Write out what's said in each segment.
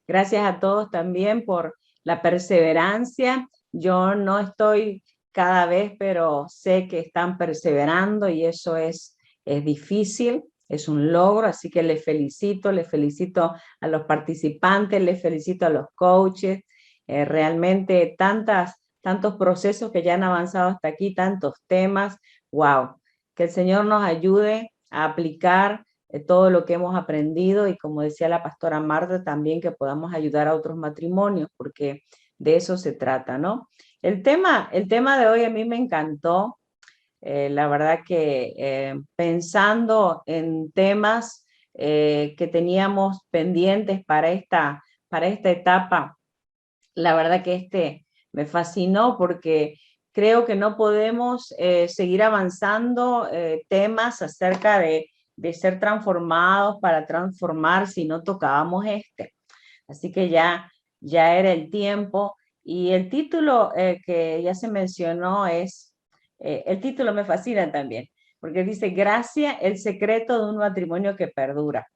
Gracias a todos también por la perseverancia. Yo no estoy cada vez, pero sé que están perseverando y eso es difícil, es un logro, así que les felicito a los participantes, les felicito a los coaches, realmente tantos procesos que ya han avanzado hasta aquí, tantos temas, wow, que el Señor nos ayude a aplicar todo lo que hemos aprendido y como decía la pastora Marta, también que podamos ayudar a otros matrimonios, porque de eso se trata, ¿no? El tema de hoy a mí me encantó, la verdad que pensando en temas que teníamos pendientes para esta etapa, la verdad que me fascinó porque creo que no podemos seguir avanzando temas acerca de ser transformados para transformar si no tocábamos este. Así que ya era el tiempo. Y el título que ya se mencionó el título me fascina también, porque dice, Gracia, el secreto de un matrimonio que perdura.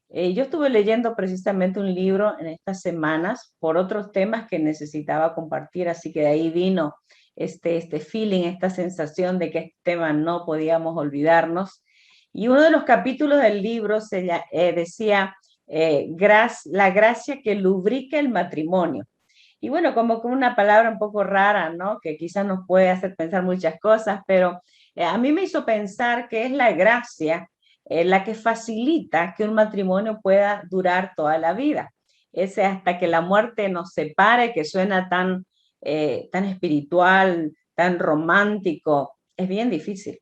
Yo estuve leyendo precisamente un libro en estas semanas por otros temas que necesitaba compartir, así que de ahí vino este feeling, esta sensación de que este tema no podíamos olvidarnos. Y uno de los capítulos del libro decía, la gracia que lubrica el matrimonio. Y bueno, como con una palabra un poco rara, ¿no? Que quizás nos puede hacer pensar muchas cosas, pero a mí me hizo pensar que es la gracia la que facilita que un matrimonio pueda durar toda la vida. Ese hasta que la muerte nos separe, que suena tan espiritual, tan romántico, es bien difícil.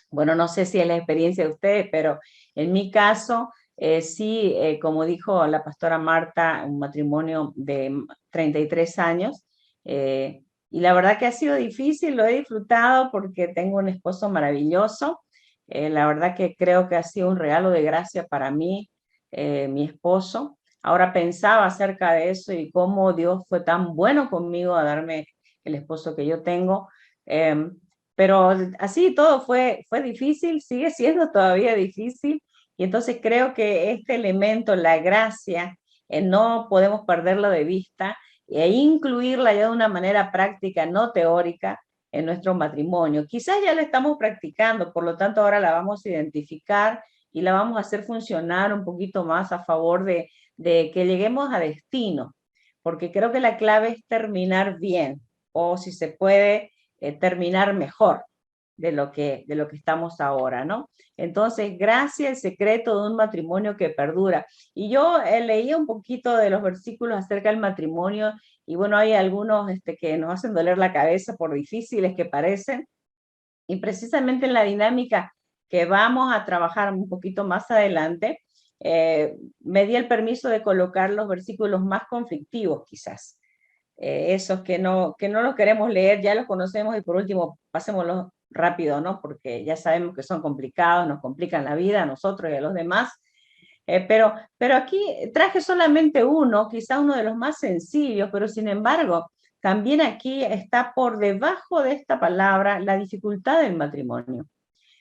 Bueno, no sé si es la experiencia de ustedes, pero en mi caso, sí, como dijo la pastora Marta, un matrimonio de 33 años, y la verdad que ha sido difícil, lo he disfrutado porque tengo un esposo maravilloso, la verdad que creo que ha sido un regalo de gracia para mí, mi esposo. Ahora pensaba acerca de eso y cómo Dios fue tan bueno conmigo a darme el esposo que yo tengo. Pero así todo fue difícil, sigue siendo todavía difícil, y entonces creo que este elemento, la gracia, no podemos perderlo de vista e incluirla ya de una manera práctica, no teórica, en nuestro matrimonio. Quizás ya la estamos practicando, por lo tanto ahora la vamos a identificar y la vamos a hacer funcionar un poquito más a favor de que lleguemos a destino, porque creo que la clave es terminar bien, o si se puede, terminar mejor de lo que estamos ahora, ¿no? Entonces, gracia, el secreto de un matrimonio que perdura. Y yo leía un poquito de los versículos acerca del matrimonio y bueno, hay algunos que nos hacen doler la cabeza por difíciles que parecen, y precisamente en la dinámica que vamos a trabajar un poquito más adelante, me di el permiso de colocar los versículos más conflictivos quizás, esos que no los queremos leer, ya los conocemos y por último pasémoslos rápido, ¿no? Porque ya sabemos que son complicados, nos complican la vida a nosotros y a los demás. Pero aquí traje solamente uno, quizá uno de los más sencillos, pero sin embargo, también aquí está por debajo de esta palabra la dificultad del matrimonio.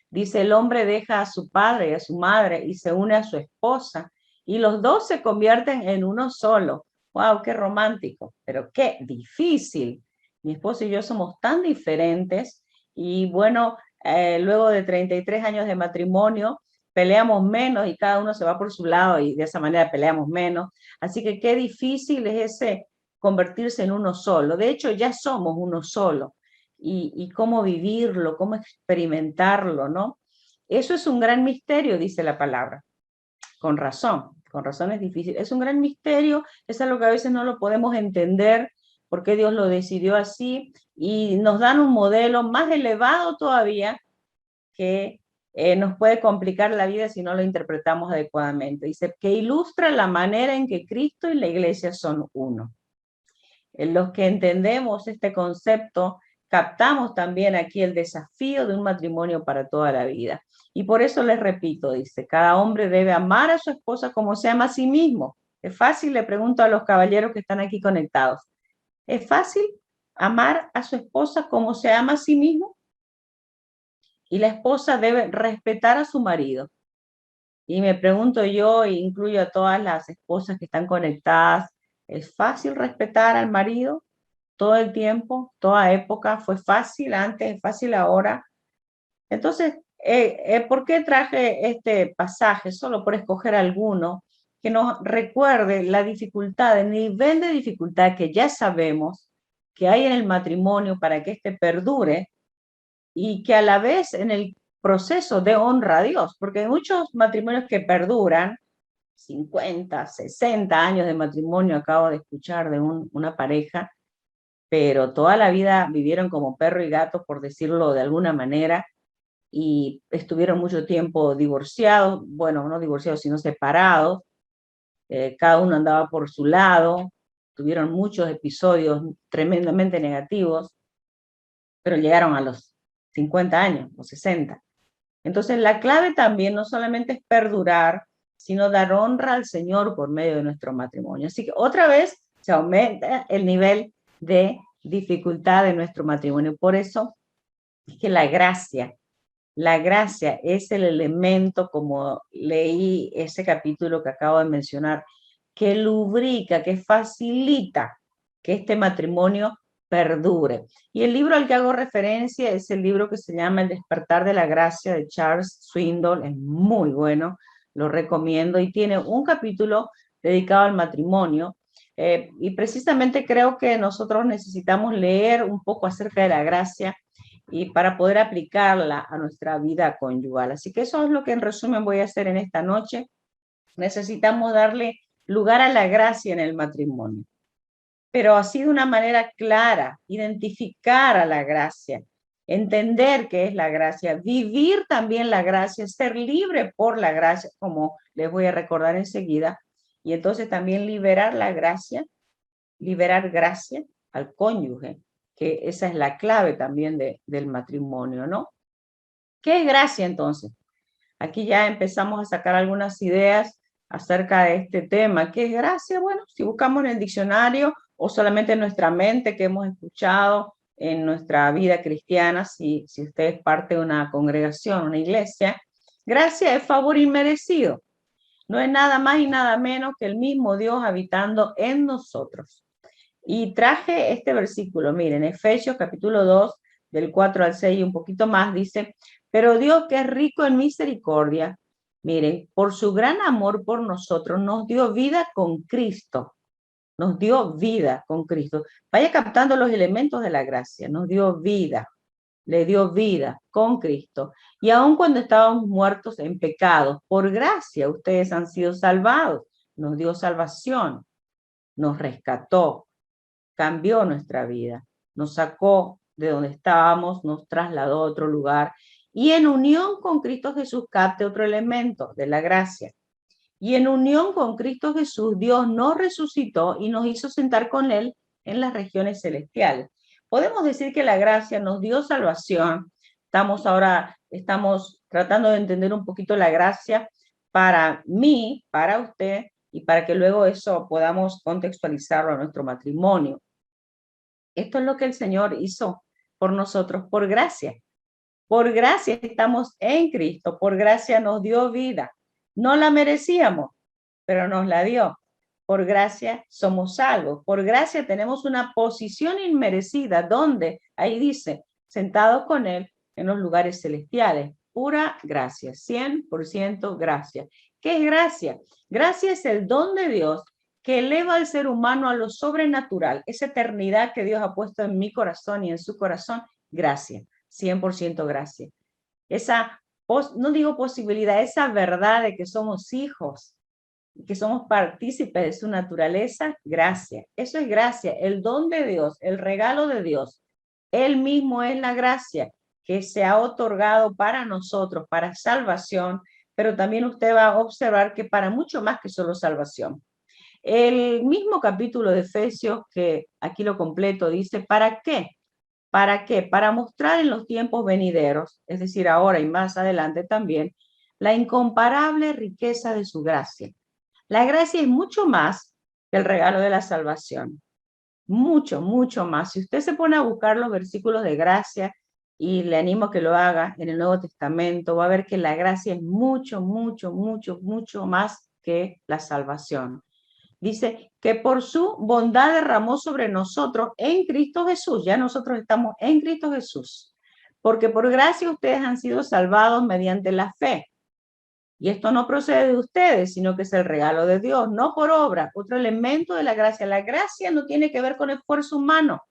Dice, el hombre deja a su padre y a su madre y se une a su esposa y los dos se convierten en uno solo. ¡Wow! ¡Qué romántico! Pero qué difícil. Mi esposo y yo somos tan diferentes y bueno, luego de 33 años de matrimonio, peleamos menos y cada uno se va por su lado y de esa manera peleamos menos. Así que qué difícil es ese convertirse en uno solo. De hecho, ya somos uno solo y cómo vivirlo, cómo experimentarlo, ¿no? Eso es un gran misterio, dice la palabra. Con razón es difícil. Es un gran misterio, es algo que a veces no lo podemos entender, por qué Dios lo decidió así, y nos dan un modelo más elevado todavía que nos puede complicar la vida si no lo interpretamos adecuadamente. Dice que ilustra la manera en que Cristo y la iglesia son uno. En los que entendemos este concepto, captamos también aquí el desafío de un matrimonio para toda la vida. Y por eso les repito, dice, cada hombre debe amar a su esposa como se ama a sí mismo. Es fácil, le pregunto a los caballeros que están aquí conectados, ¿es fácil amar a su esposa como se ama a sí mismo? Y la esposa debe respetar a su marido. Y me pregunto yo, e incluyo a todas las esposas que están conectadas, ¿es fácil respetar al marido todo el tiempo, toda época? ¿Fue fácil antes, es fácil ahora? Entonces, ¿por qué traje este pasaje? Solo por escoger alguno que nos recuerde la dificultad, el nivel de dificultad que ya sabemos que hay en el matrimonio para que éste perdure y que a la vez en el proceso de honra a Dios, porque hay muchos matrimonios que perduran, 50, 60 años de matrimonio, acabo de escuchar de una pareja, pero toda la vida vivieron como perro y gato, por decirlo de alguna manera, y estuvieron mucho tiempo divorciados, bueno, no divorciados, sino separados, cada uno andaba por su lado, tuvieron muchos episodios tremendamente negativos, pero llegaron a los 50 años o 60. Entonces, la clave también no solamente es perdurar, sino dar honra al Señor por medio de nuestro matrimonio. Así que otra vez se aumenta el nivel de dificultad de nuestro matrimonio. Por eso es que la gracia es el elemento, como leí ese capítulo que acabo de mencionar, que lubrica, que facilita que este matrimonio perdure. Y el libro al que hago referencia es el libro que se llama El despertar de la gracia de Charles Swindoll. Es muy bueno, lo recomiendo, y tiene un capítulo dedicado al matrimonio. Y precisamente creo que nosotros necesitamos leer un poco acerca de la gracia y para poder aplicarla a nuestra vida conyugal. Así que eso es lo que en resumen voy a hacer en esta noche. Necesitamos darle lugar a la gracia en el matrimonio, pero así de una manera clara, identificar a la gracia, entender qué es la gracia, vivir también la gracia, ser libre por la gracia, como les voy a recordar enseguida, y entonces también liberar la gracia, liberar gracia al cónyuge, que esa es la clave también del matrimonio, ¿no? ¿Qué es gracia entonces? Aquí ya empezamos a sacar algunas ideas acerca de este tema. ¿Qué es gracia? Bueno, si buscamos en el diccionario o solamente en nuestra mente que hemos escuchado en nuestra vida cristiana, si usted es parte de una congregación, una iglesia, gracia es favor inmerecido. No es nada más y nada menos que el mismo Dios habitando en nosotros. Y traje este versículo, miren, Efesios capítulo 2, del 4 al 6 y un poquito más, dice, pero Dios que es rico en misericordia, miren, por su gran amor por nosotros, nos dio vida con Cristo, nos dio vida con Cristo. Vaya captando los elementos de la gracia, nos dio vida, le dio vida con Cristo. Y aun cuando estábamos muertos en pecados, por gracia ustedes han sido salvados, nos dio salvación, nos rescató, cambió nuestra vida, nos sacó de donde estábamos, nos trasladó a otro lugar y en unión con Cristo Jesús, capte otro elemento de la gracia. Y en unión con Cristo Jesús, Dios nos resucitó y nos hizo sentar con Él en las regiones celestiales. Podemos decir que la gracia nos dio salvación. Estamos tratando de entender un poquito la gracia para mí, para usted, y para que luego eso podamos contextualizarlo a nuestro matrimonio. Esto es lo que el Señor hizo por nosotros, por gracia. Por gracia estamos en Cristo, por gracia nos dio vida. No la merecíamos, pero nos la dio. Por gracia somos salvos. Por gracia tenemos una posición inmerecida, donde, ahí dice, sentados con Él en los lugares celestiales. Pura gracia, 100% gracia. ¿Qué es gracia? Gracia es el don de Dios que eleva al ser humano a lo sobrenatural, esa eternidad que Dios ha puesto en mi corazón y en su corazón, gracia, 100% gracia. Esa, no digo posibilidad, esa verdad de que somos hijos, que somos partícipes de su naturaleza, gracia. Eso es gracia, el don de Dios, el regalo de Dios. Él mismo es la gracia que se ha otorgado para nosotros, para salvación, pero también usted va a observar que para mucho más que solo salvación. El mismo capítulo de Efesios, que aquí lo completo, dice, ¿para qué? ¿Para qué? Para mostrar en los tiempos venideros, es decir, ahora y más adelante también, la incomparable riqueza de su gracia. La gracia es mucho más que el regalo de la salvación. Mucho, mucho más. Si usted se pone a buscar los versículos de gracia y le animo a que lo haga en el Nuevo Testamento, va a ver que la gracia es mucho, mucho, mucho, mucho más que la salvación. Dice que por su bondad derramó sobre nosotros en Cristo Jesús. Ya nosotros estamos en Cristo Jesús. Porque por gracia ustedes han sido salvados mediante la fe. Y esto no procede de ustedes, sino que es el regalo de Dios, no por obra. Otro elemento de la gracia. La gracia no tiene que ver con esfuerzo humano,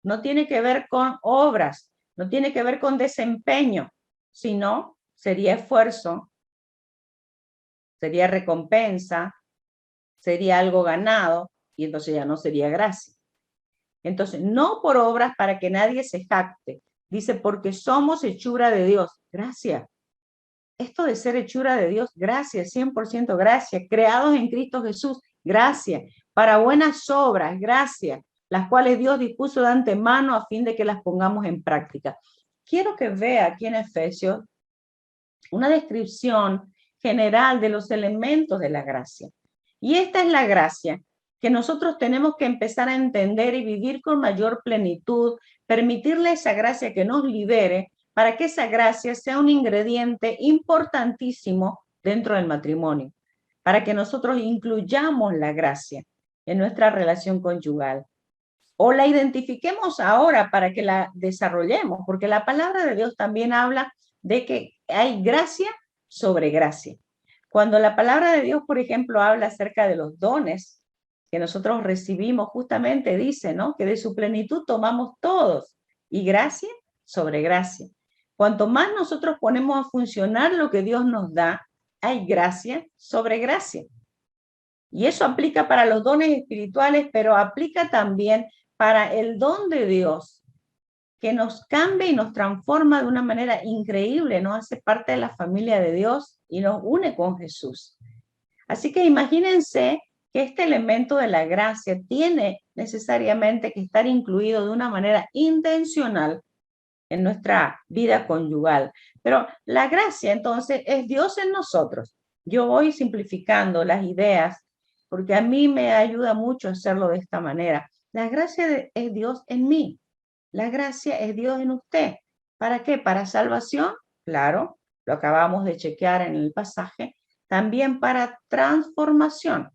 no tiene que ver con obras, no tiene que ver con desempeño, sino sería esfuerzo, sería recompensa, sería algo ganado, y entonces ya no sería gracia. Entonces, no por obras para que nadie se jacte. Dice, porque somos hechura de Dios. Gracia. Esto de ser hechura de Dios, gracia, 100% gracia. Creados en Cristo Jesús, gracia. Para buenas obras, gracia. Las cuales Dios dispuso de antemano a fin de que las pongamos en práctica. Quiero que vea aquí en Efesios una descripción general de los elementos de la gracia. Y esta es la gracia que nosotros tenemos que empezar a entender y vivir con mayor plenitud, permitirle esa gracia que nos libere para que esa gracia sea un ingrediente importantísimo dentro del matrimonio, para que nosotros incluyamos la gracia en nuestra relación conyugal o la identifiquemos ahora para que la desarrollemos, porque la palabra de Dios también habla de que hay gracia sobre gracia. Cuando la palabra de Dios, por ejemplo, habla acerca de los dones que nosotros recibimos, justamente dice, ¿no? Que de su plenitud tomamos todos y gracia sobre gracia. Cuanto más nosotros ponemos a funcionar lo que Dios nos da, hay gracia sobre gracia. Y eso aplica para los dones espirituales, pero aplica también para el don de Dios, que nos cambia y nos transforma de una manera increíble, nos hace parte de la familia de Dios y nos une con Jesús. Así que imagínense que este elemento de la gracia tiene necesariamente que estar incluido de una manera intencional en nuestra vida conyugal. Pero la gracia entonces es Dios en nosotros. Yo voy simplificando las ideas porque a mí me ayuda mucho hacerlo de esta manera. La gracia es Dios en mí. La gracia es Dios en usted. ¿Para qué? Para salvación, claro, lo acabamos de chequear en el pasaje. También para transformación,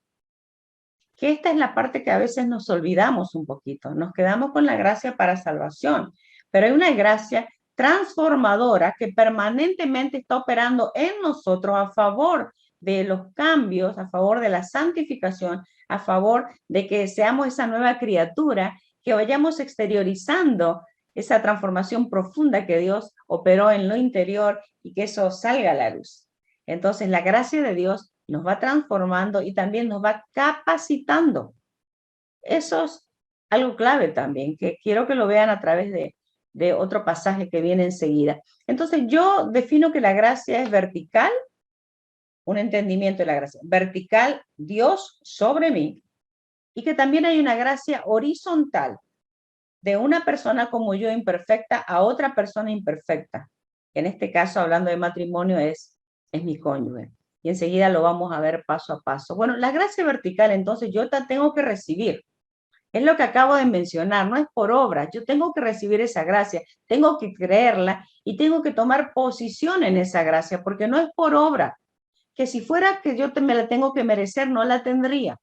que esta es la parte que a veces nos olvidamos un poquito. Nos quedamos con la gracia para salvación, pero hay una gracia transformadora que permanentemente está operando en nosotros a favor de los cambios, a favor de la santificación, a favor de que seamos esa nueva criatura, que vayamos exteriorizando esa transformación profunda que Dios operó en lo interior y que eso salga a la luz. Entonces, la gracia de Dios nos va transformando y también nos va capacitando. Eso es algo clave también, que quiero que lo vean a través de otro pasaje que viene enseguida. Entonces, yo defino que la gracia es vertical, un entendimiento de la gracia. Vertical, Dios sobre mí, y que también hay una gracia horizontal, de una persona como yo imperfecta a otra persona imperfecta. En este caso, hablando de matrimonio, es mi cónyuge. Y enseguida lo vamos a ver paso a paso. Bueno, la gracia vertical, entonces, yo la tengo que recibir. Es lo que acabo de mencionar, no es por obra. Yo tengo que recibir esa gracia, tengo que creerla y tengo que tomar posición en esa gracia, porque no es por obra. Que si fuera que yo me la tengo que merecer, no la tendría.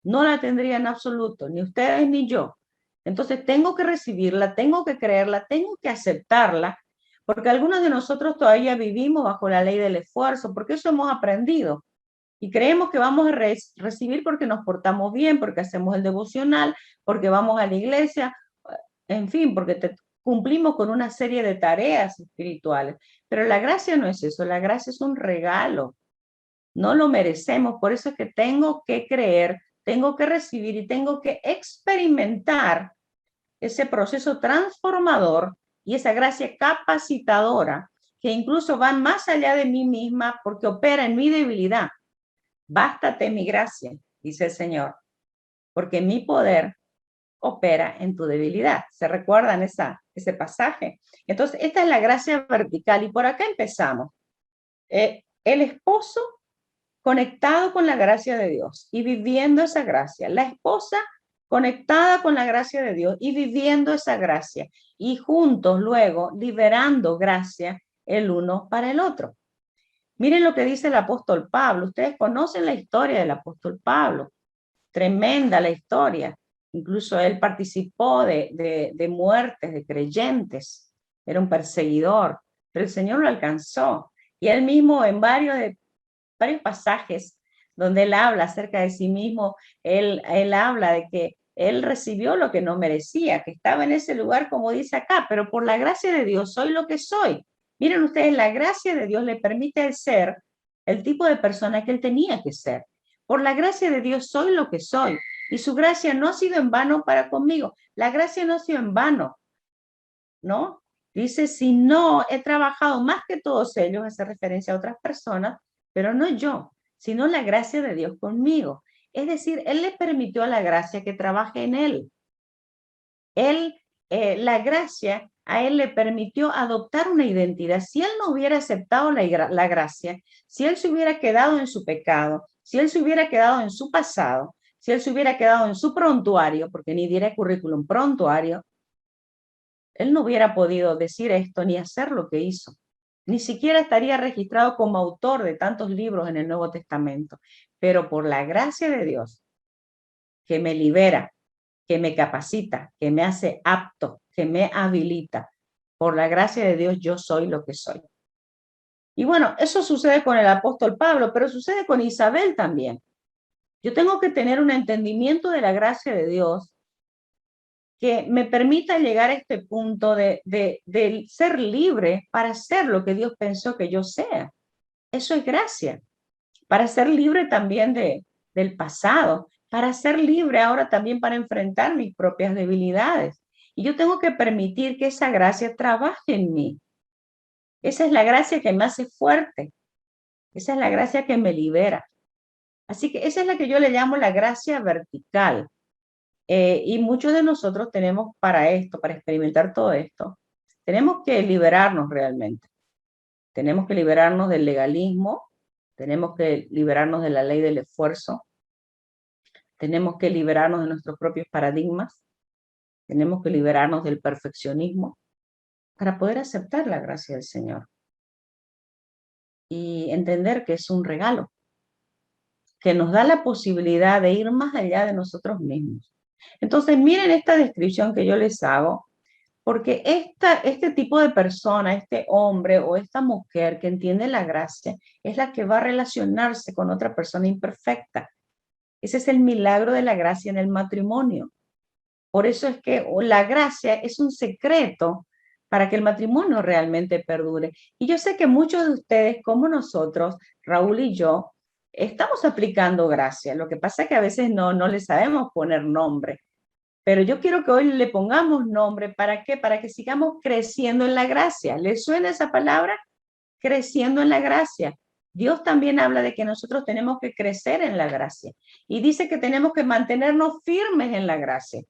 No la tendría en absoluto, ni ustedes ni yo. Entonces tengo que recibirla, tengo que creerla, tengo que aceptarla, porque algunos de nosotros todavía vivimos bajo la ley del esfuerzo, porque eso hemos aprendido. Y creemos que vamos a recibir porque nos portamos bien, porque hacemos el devocional, porque vamos a la iglesia, en fin, porque cumplimos con una serie de tareas espirituales. Pero la gracia no es eso, la gracia es un regalo. No lo merecemos, por eso es que tengo que creer, tengo que recibir y tengo que experimentar ese proceso transformador y esa gracia capacitadora que incluso va más allá de mí misma porque opera en mi debilidad. Bástate mi gracia, dice el Señor, porque mi poder opera en tu debilidad. ¿Se recuerdan ese pasaje? Entonces, esta es la gracia vertical y por acá empezamos. El esposo conectado con la gracia de Dios y viviendo esa gracia. La esposa conectada con la gracia de Dios y viviendo esa gracia. Y juntos luego liberando gracia el uno para el otro. Miren lo que dice el apóstol Pablo. Ustedes conocen la historia del apóstol Pablo. Tremenda la historia. Incluso él participó de muertes de creyentes. Era un perseguidor, pero el Señor lo alcanzó. Y él mismo en varios pasajes donde él habla acerca de sí mismo, él habla de que él recibió lo que no merecía, que estaba en ese lugar como dice acá, pero por la gracia de Dios soy lo que soy. Miren ustedes, la gracia de Dios le permite ser el tipo de persona que él tenía que ser. Por la gracia de Dios soy lo que soy. Y su gracia no ha sido en vano para conmigo. La gracia no ha sido en vano, ¿no? Dice, si no he trabajado más que todos ellos, hace referencia a otras personas, pero no yo, sino la gracia de Dios conmigo. Es decir, Él le permitió a la gracia que trabaje en Él. La gracia a Él le permitió adoptar una identidad. Si Él no hubiera aceptado la gracia, si Él se hubiera quedado en su pecado, si Él se hubiera quedado en su pasado, si Él se hubiera quedado en su prontuario, porque ni diré currículum, prontuario, Él no hubiera podido decir esto ni hacer lo que hizo. Ni siquiera estaría registrado como autor de tantos libros en el Nuevo Testamento. Pero por la gracia de Dios, que me libera, que me capacita, que me hace apto, que me habilita, por la gracia de Dios yo soy lo que soy. Y bueno, eso sucede con el apóstol Pablo, pero sucede con Isabel también. Yo tengo que tener un entendimiento de la gracia de Dios que me permita llegar a este punto de ser libre para ser lo que Dios pensó que yo sea. Eso es gracia. Para ser libre también del pasado, para ser libre ahora también para enfrentar mis propias debilidades. Y yo tengo que permitir que esa gracia trabaje en mí. Esa es la gracia que me hace fuerte. Esa es la gracia que me libera. Así que esa es la que yo le llamo la gracia vertical. Y muchos de nosotros tenemos para esto, para experimentar todo esto, tenemos que liberarnos realmente. Tenemos que liberarnos del legalismo, tenemos que liberarnos de la ley del esfuerzo, tenemos que liberarnos de nuestros propios paradigmas, tenemos que liberarnos del perfeccionismo para poder aceptar la gracia del Señor y entender que es un regalo, que nos da la posibilidad de ir más allá de nosotros mismos. Entonces, miren esta descripción que yo les hago, porque este tipo de persona, este hombre o esta mujer que entiende la gracia, es la que va a relacionarse con otra persona imperfecta. Ese es el milagro de la gracia en el matrimonio. Por eso es que la gracia es un secreto para que el matrimonio realmente perdure. Y yo sé que muchos de ustedes, como nosotros, Raúl y yo, estamos aplicando gracia. Lo que pasa es que a veces no le sabemos poner nombre. Pero yo quiero que hoy le pongamos nombre. ¿Para qué? Para que sigamos creciendo en la gracia. ¿Les suena esa palabra? Creciendo en la gracia. Dios también habla de que nosotros tenemos que crecer en la gracia. Y dice que tenemos que mantenernos firmes en la gracia.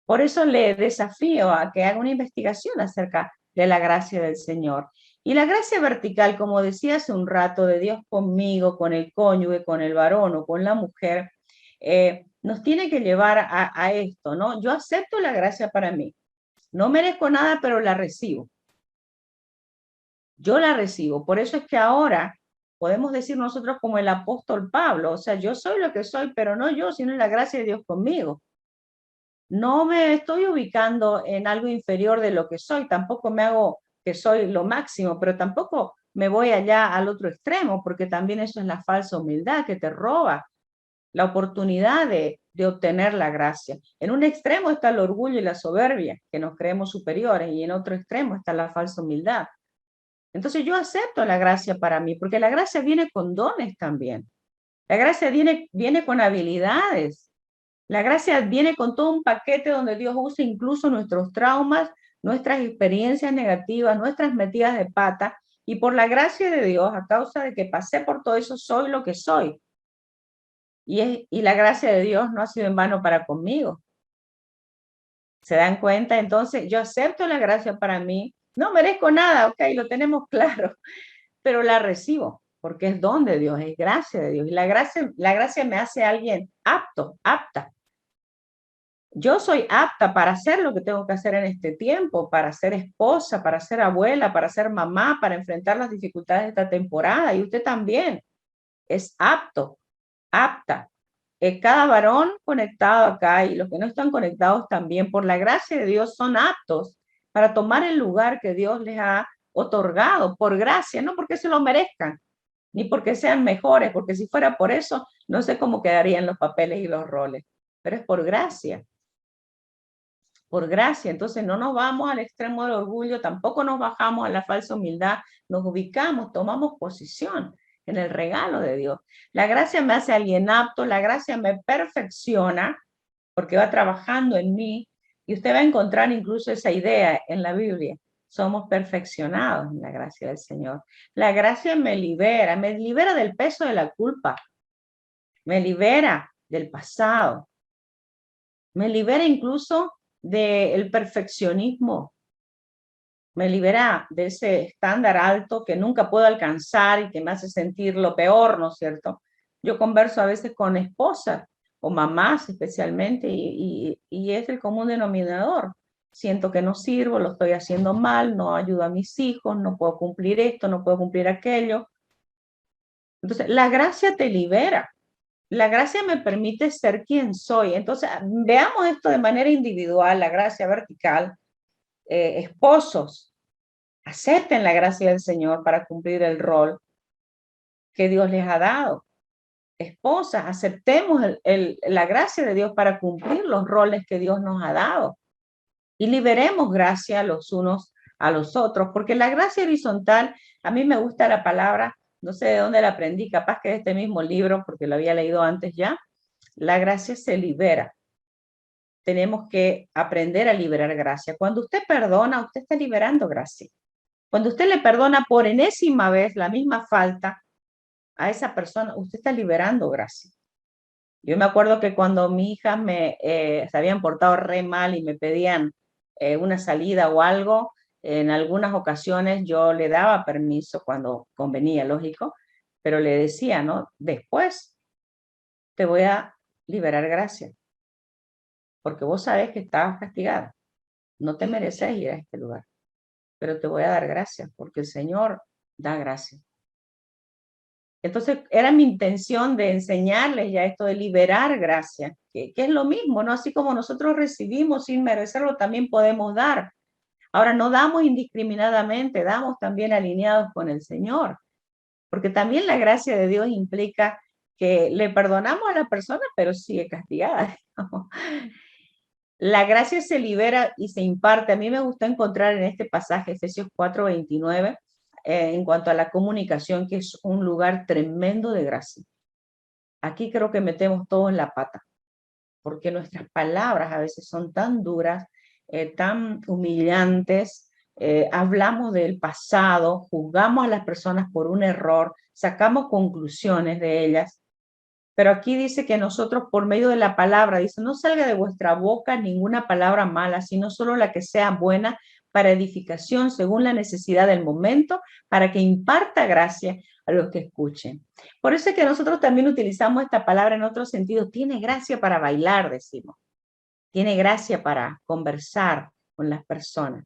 Por eso le desafío a que haga una investigación acerca de la gracia del Señor. Y la gracia vertical, como decía hace un rato, de Dios conmigo, con el cónyuge, con el varón o con la mujer, nos tiene que llevar a esto, ¿no? Yo acepto la gracia para mí. No merezco nada, pero la recibo. Yo la recibo. Por eso es que ahora podemos decir nosotros como el apóstol Pablo, o sea, yo soy lo que soy, pero no yo, sino la gracia de Dios conmigo. No me estoy ubicando en algo inferior de lo que soy, tampoco me hago que soy lo máximo, pero tampoco me voy allá al otro extremo, porque también eso es la falsa humildad que te roba la oportunidad de obtener la gracia. En un extremo está el orgullo y la soberbia, que nos creemos superiores, y en otro extremo está la falsa humildad. Entonces yo acepto la gracia para mí, porque la gracia viene con dones también. La gracia viene con habilidades. La gracia viene con todo un paquete donde Dios usa incluso nuestros traumas, nuestras experiencias negativas, nuestras metidas de pata, y por la gracia de Dios, a causa de que pasé por todo eso, soy lo que soy. Y la gracia de Dios no ha sido en vano para conmigo. ¿Se dan cuenta? Entonces, yo acepto la gracia para mí. No merezco nada, ok, lo tenemos claro, pero la recibo, porque es don de Dios, es gracia de Dios. Y la gracia me hace a alguien apto, apta, Yo soy apta para hacer lo que tengo que hacer en este tiempo, para ser esposa, para ser abuela, para ser mamá, para enfrentar las dificultades de esta temporada. Y usted también es apto, apta. Cada varón conectado acá y los que no están conectados también, por la gracia de Dios, son aptos para tomar el lugar que Dios les ha otorgado por gracia, no porque se lo merezcan, ni porque sean mejores, porque si fuera por eso, no sé cómo quedarían los papeles y los roles, pero es por gracia, por gracia. Entonces no nos vamos al extremo del orgullo, tampoco nos bajamos a la falsa humildad, nos ubicamos, tomamos posición en el regalo de Dios. La gracia me hace alguien apto, la gracia me perfecciona porque va trabajando en mí y usted va a encontrar incluso esa idea en la Biblia. Somos perfeccionados en la gracia del Señor. La gracia me libera del peso de la culpa, me libera del pasado, me libera incluso del perfeccionismo, me libera de ese estándar alto que nunca puedo alcanzar y que me hace sentir lo peor, ¿no es cierto? Yo converso a veces con esposas o mamás especialmente y es el común denominador. Siento que no sirvo, lo estoy haciendo mal, no ayudo a mis hijos, no puedo cumplir esto, no puedo cumplir aquello. Entonces, la gracia te libera. La gracia me permite ser quien soy. Entonces, veamos esto de manera individual, la gracia vertical. Esposos, acepten la gracia del Señor para cumplir el rol que Dios les ha dado. Esposas, aceptemos la gracia de Dios para cumplir los roles que Dios nos ha dado. Y liberemos gracia los unos a los otros, porque la gracia horizontal, a mí me gusta la palabra, no sé de dónde la aprendí, capaz que de este mismo libro, porque lo había leído antes ya. La gracia se libera. Tenemos que aprender a liberar gracia. Cuando usted perdona, usted está liberando gracia. Cuando usted le perdona por enésima vez la misma falta a esa persona, usted está liberando gracia. Yo me acuerdo que cuando mis hijas se habían portado re mal y me pedían una salida o algo, en algunas ocasiones yo le daba permiso cuando convenía, lógico, pero le decía, ¿no? Después te voy a liberar gracia, porque vos sabés que estabas castigada, no te mereces ir a este lugar, pero te voy a dar gracia, porque el Señor da gracia. Entonces, era mi intención de enseñarles ya esto de liberar gracia, que es lo mismo, ¿no? Así como nosotros recibimos sin merecerlo, también podemos dar. Ahora, no damos indiscriminadamente, damos también alineados con el Señor, porque también la gracia de Dios implica que le perdonamos a la persona, pero sigue castigada. ¿No? La gracia se libera y se imparte. A mí me gusta encontrar en este pasaje, Efesios 4:29, en cuanto a la comunicación, que es un lugar tremendo de gracia. Aquí creo que metemos todos la pata, porque nuestras palabras a veces son tan duras, tan humillantes, hablamos del pasado, juzgamos a las personas por un error, sacamos conclusiones de ellas, pero aquí dice que nosotros por medio de la palabra, dice, no salga de vuestra boca ninguna palabra mala, sino solo la que sea buena para edificación según la necesidad del momento, para que imparta gracia a los que escuchen. Por eso es que nosotros también utilizamos esta palabra en otro sentido. Tiene gracia para bailar, decimos. Tiene gracia para conversar con las personas.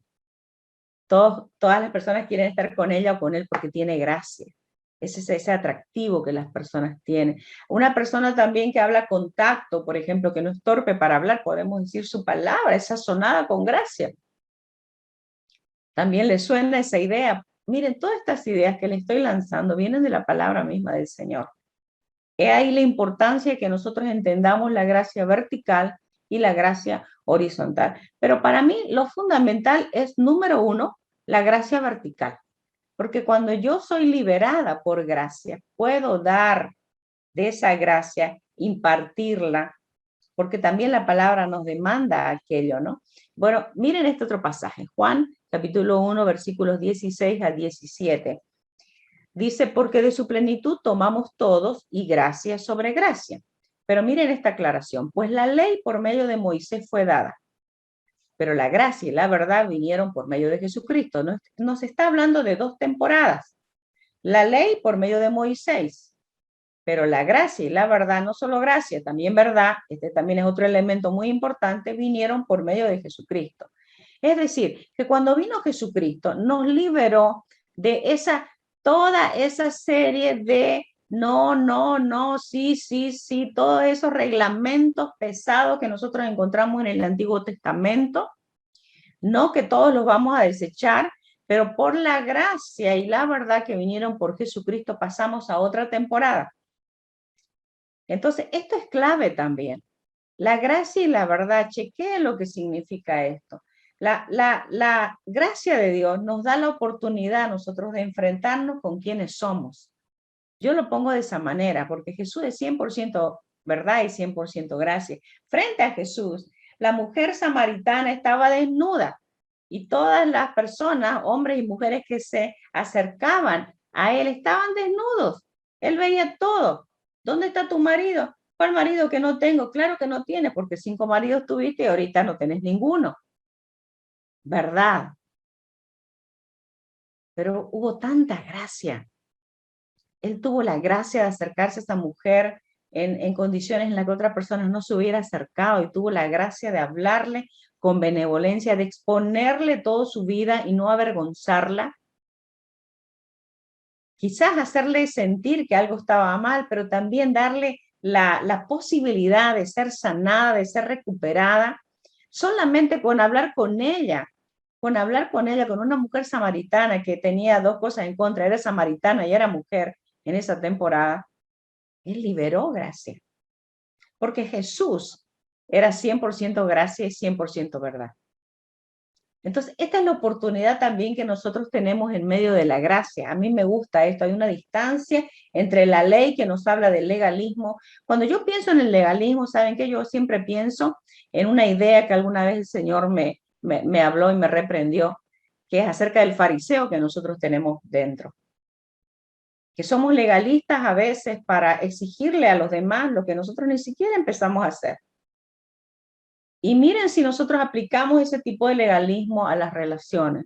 Todas las personas quieren estar con ella o con él porque tiene gracia. Ese es ese atractivo que las personas tienen. Una persona también que habla con tacto, por ejemplo, que no es torpe para hablar, podemos decir su palabra, es sazonada con gracia. También le suena esa idea. Miren, todas estas ideas que le estoy lanzando vienen de la palabra misma del Señor. He ahí la importancia de que nosotros entendamos la gracia vertical y la gracia horizontal. Pero para mí lo fundamental es, número uno, la gracia vertical. Porque cuando yo soy liberada por gracia, puedo dar de esa gracia, impartirla, porque también la palabra nos demanda aquello, ¿no? Bueno, miren este otro pasaje, Juan capítulo 1, versículos 16 a 17. Dice, porque de su plenitud tomamos todos y gracia sobre gracia. Pero miren esta aclaración, pues la ley por medio de Moisés fue dada, pero la gracia y la verdad vinieron por medio de Jesucristo. Nos está hablando de dos temporadas. La ley por medio de Moisés, Pero la gracia y la verdad, no solo gracia, también verdad, este también es otro elemento muy importante, vinieron por medio de Jesucristo. Es decir, que cuando vino Jesucristo nos liberó de toda esa serie de no, no, no, sí, sí, sí, todos esos reglamentos pesados que nosotros encontramos en el Antiguo Testamento, no que todos los vamos a desechar, pero por la gracia y la verdad que vinieron por Jesucristo pasamos a otra temporada. Entonces, esto es clave también. La gracia y la verdad, chequee lo que significa esto. La gracia de Dios nos da la oportunidad a nosotros de enfrentarnos con quienes somos. Yo lo pongo de esa manera, porque Jesús es 100% verdad y 100% gracia. Frente a Jesús, la mujer samaritana estaba desnuda y todas las personas, hombres y mujeres que se acercaban a él, estaban desnudos. Él veía todo. ¿Dónde está tu marido? ¿Cuál marido que no tengo? Claro que no tiene, porque 5 maridos tuviste y ahorita no tenés ninguno. ¿Verdad? Pero hubo tanta gracia. Él tuvo la gracia de acercarse a esta mujer en condiciones en las que otra persona no se hubiera acercado y tuvo la gracia de hablarle con benevolencia, de exponerle toda su vida y no avergonzarla. Quizás hacerle sentir que algo estaba mal, pero también darle la posibilidad de ser sanada, de ser recuperada, solamente con hablar con ella, con una mujer samaritana que tenía 2 cosas en contra, era samaritana y era mujer en esa temporada. Él liberó gracia, porque Jesús era 100% gracia y 100% verdad. Entonces, esta es la oportunidad también que nosotros tenemos en medio de la gracia. A mí me gusta esto, hay una distancia entre la ley que nos habla del legalismo. Cuando yo pienso en el legalismo, ¿saben qué? Yo siempre pienso en una idea que alguna vez el Señor me habló y me reprendió, que es acerca del fariseo que nosotros tenemos dentro. Que somos legalistas a veces para exigirle a los demás lo que nosotros ni siquiera empezamos a hacer. Y miren si nosotros aplicamos ese tipo de legalismo a las relaciones.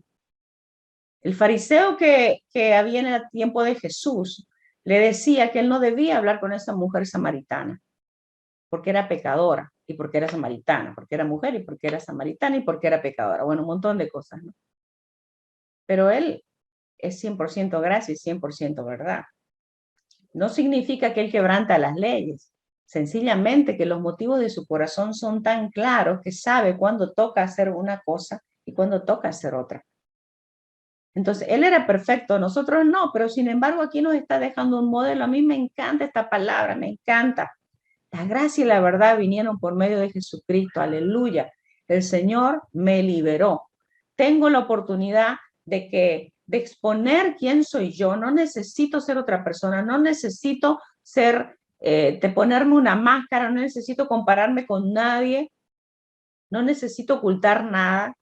El fariseo que había en el tiempo de Jesús le decía que él no debía hablar con esa mujer samaritana, porque era pecadora y porque era samaritana, porque era mujer y porque era samaritana y porque era pecadora. Bueno, un montón de cosas, ¿no? Pero él es 100% gracia y 100% verdad. No significa que él quebranta las leyes, sencillamente que los motivos de su corazón son tan claros que sabe cuándo toca hacer una cosa y cuándo toca hacer otra. Entonces, él era perfecto, nosotros no, pero sin embargo aquí nos está dejando un modelo. A mí me encanta esta palabra, me encanta. La gracia y la verdad vinieron por medio de Jesucristo, aleluya. El Señor me liberó. Tengo la oportunidad de exponer quién soy yo. No necesito ser otra persona, no necesito de ponerme una máscara, no necesito compararme con nadie, no necesito ocultar nada.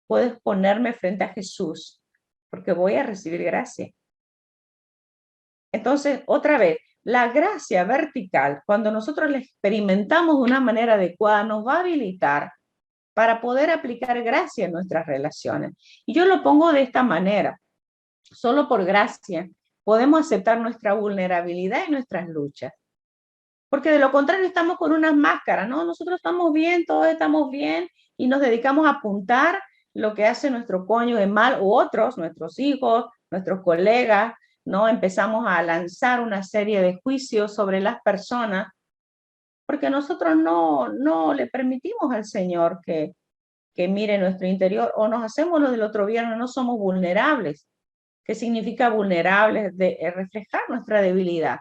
Puedo exponerme frente a Jesús, porque voy a recibir gracia. Entonces, otra vez, la gracia vertical, cuando nosotros la experimentamos de una manera adecuada, nos va a habilitar para poder aplicar gracia en nuestras relaciones. Y yo lo pongo de esta manera. Solo por gracia podemos aceptar nuestra vulnerabilidad y nuestras luchas. Porque de lo contrario estamos con unas máscaras, ¿no? Nosotros estamos bien, todos estamos bien y nos dedicamos a apuntar lo que hace nuestro cónyuge mal u otros, nuestros hijos, nuestros colegas, ¿no? Empezamos a lanzar una serie de juicios sobre las personas porque nosotros no le permitimos al Señor que mire nuestro interior o nos hacemos lo del otro viernes, no somos vulnerables. ¿Qué significa vulnerables? Reflejar nuestra debilidad.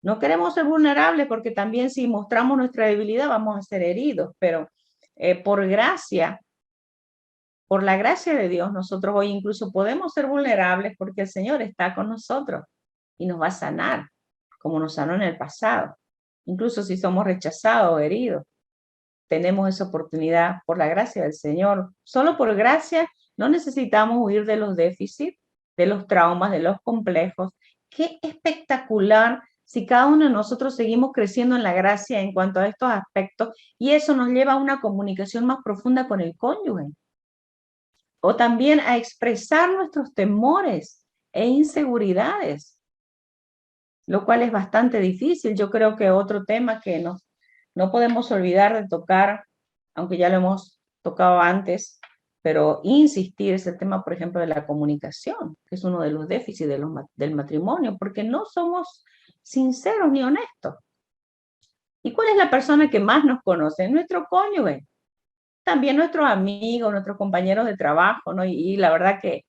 No queremos ser vulnerables porque también si mostramos nuestra debilidad vamos a ser heridos, pero por gracia, por la gracia de Dios, nosotros hoy incluso podemos ser vulnerables porque el Señor está con nosotros y nos va a sanar, como nos sanó en el pasado. Incluso si somos rechazados o heridos, tenemos esa oportunidad por la gracia del Señor. Solo por gracia no necesitamos huir de los déficits, de los traumas, de los complejos. Qué espectacular si cada uno de nosotros seguimos creciendo en la gracia en cuanto a estos aspectos y eso nos lleva a una comunicación más profunda con el cónyuge. O también a expresar nuestros temores e inseguridades. lo cual es bastante difícil. Yo creo que otro tema que no podemos olvidar de tocar, aunque ya lo hemos tocado antes, pero insistir es el tema, por ejemplo, de la comunicación, que es uno de los déficits del matrimonio, porque no somos sinceros ni honestos. ¿Y cuál es la persona que más nos conoce? Nuestro cónyuge, también nuestros amigos, nuestros compañeros de trabajo, ¿no? Y la verdad que